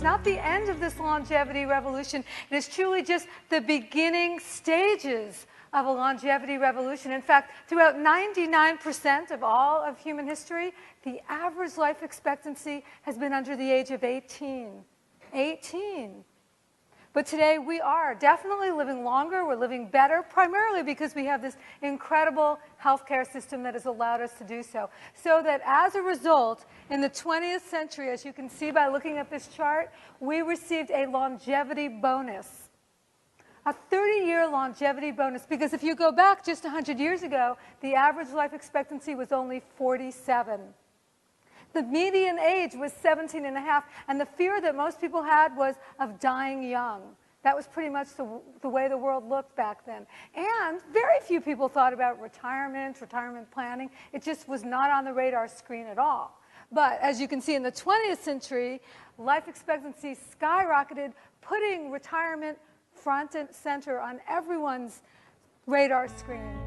not the end of this longevity revolution. It is truly just the beginning stages of a longevity revolution. In fact, throughout 99% of all of human history, the average life expectancy has been under the age of 18. 18. But today we are definitely living longer, we're living better, primarily because we have this incredible healthcare system that has allowed us to do so. So that as a result, in the 20th century, as you can see by looking at this chart, we received a longevity bonus. A 30-year longevity bonus, because if you go back just 100 years ago, the average life expectancy was only 47. The median age was 17 and a half, and the fear that most people had was of dying young. That was pretty much the way the world looked back then. And very few people thought about retirement planning. It just was not on the radar screen at all. But as you can see in the 20th century, life expectancy skyrocketed, putting retirement front and center on everyone's radar screen.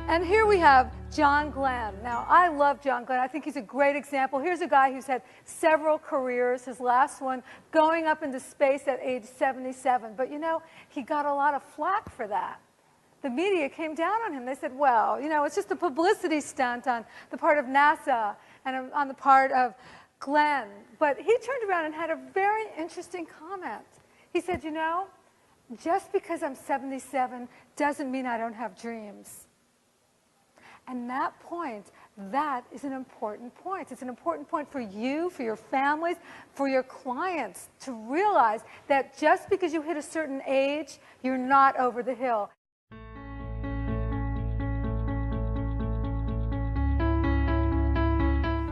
And here we have John Glenn. Now, I love John Glenn. I think he's a great example. Here's a guy who's had several careers, his last one going up into space at age 77. But, you know, he got a lot of flack for that. The media came down on him. They said, well, you know, it's just a publicity stunt on the part of NASA and on the part of Glenn. But he turned around and had a very interesting comment. He said, you know, just because I'm 77 doesn't mean I don't have dreams. And that point, that is an important point. It's an important point for you, for your families, for your clients to realize that just because you hit a certain age, you're not over the hill.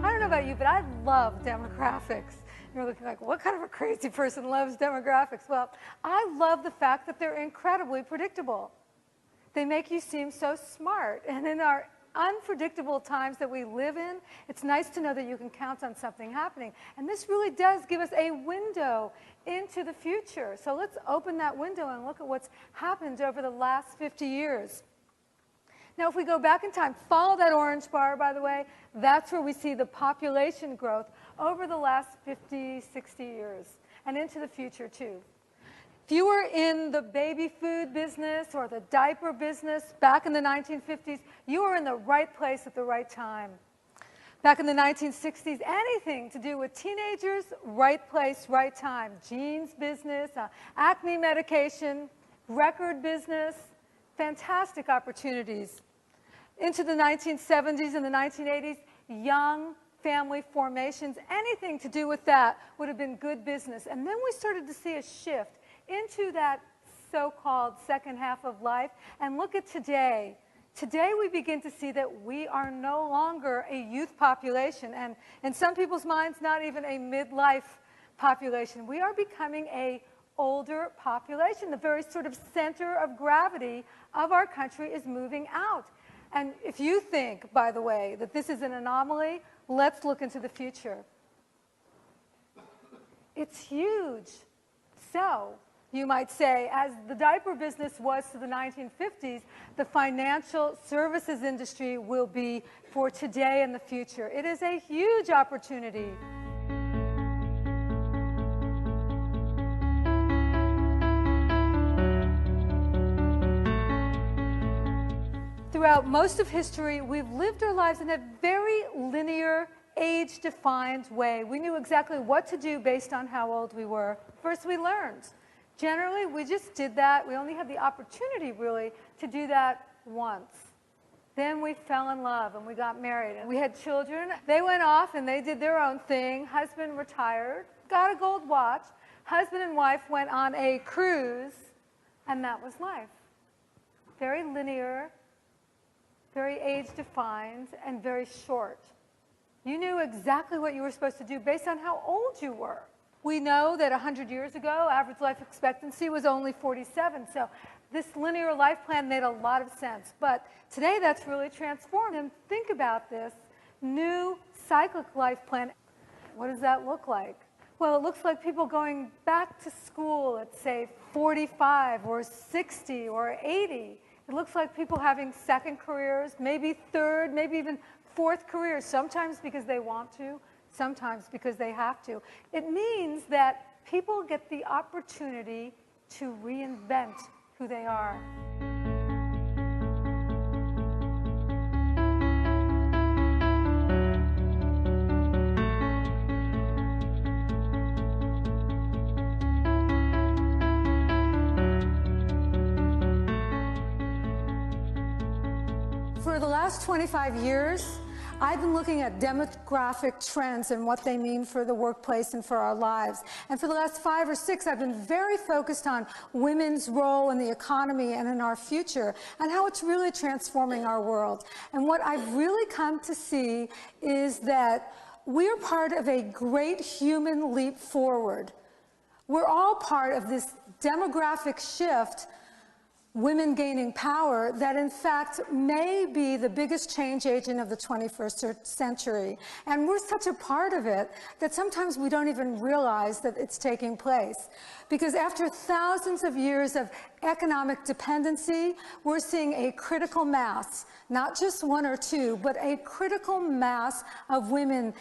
I don't know about you, but I love demographics. You're looking like, what kind of a crazy person loves demographics? Well, I love the fact that they're incredibly predictable. They make you seem so smart. And in our unpredictable times that we live in, it's nice to know that you can count on something happening. And this really does give us a window into the future. So let's open that window and look at what's happened over the last 50 years. Now, if we go back in time, follow that orange bar, by the way, that's where we see the population growth over the last 50, 60 years, and into the future, too. If you were in the baby food business or the diaper business back in the 1950s, you were in the right place at the right time. Back in the 1960s, anything to do with teenagers, right place, right time. Jeans business, acne medication, record business, fantastic opportunities. Into the 1970s and the 1980s, young family formations, anything to do with that would have been good business. And then we started to see a shift into that so-called second half of life. And look at today. Today we begin to see that we are no longer a youth population, and in some people's minds, not even a midlife population. We are becoming an older population. The very sort of center of gravity of our country is moving out. And if you think, by the way, that this is an anomaly, let's look into the future. It's huge. So, you might say, as the diaper business was to the 1950s, the financial services industry will be for today and the future. It is a huge opportunity. Throughout most of history, we've lived our lives in a very linear, age-defined way. We knew exactly what to do based on how old we were. First, we learned. Generally, we just did that. We only had the opportunity, really, to do that once. Then we fell in love and we got married and we had children. They went off and they did their own thing. Husband retired, got a gold watch. Husband and wife went on a cruise, and that was life. Very linear, very age-defined, and very short. You knew exactly what you were supposed to do based on how old you were. We know that 100 years ago, average life expectancy was only 47. So this linear life plan made a lot of sense. But today, that's really transformed. And think about this new cyclic life plan. What does that look like? Well, it looks like people going back to school at, say, 45 or 60 or 80. It looks like people having second careers, maybe third, maybe even fourth careers, sometimes because they want to, sometimes because they have to. It means that people get the opportunity to reinvent who they are. For the last 25 years, I've been looking at demographic trends and what they mean for the workplace and for our lives. And for the last 5 or 6, I've been very focused on women's role in the economy and in our future and how it's really transforming our world. And what I've really come to see is that we're part of a great human leap forward. We're all part of this demographic shift, women gaining power, that in fact may be the biggest change agent of the 21st century. And we're such a part of it that sometimes we don't even realize that it's taking place. Because after thousands of years of economic dependency, we're seeing a critical mass, not just 1 or 2, but a critical mass of women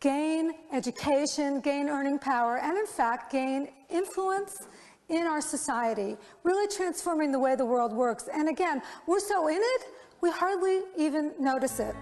gain education, gain earning power, and in fact gain influence in our society, really transforming the way the world works. And again, we're so in it, we hardly even notice it.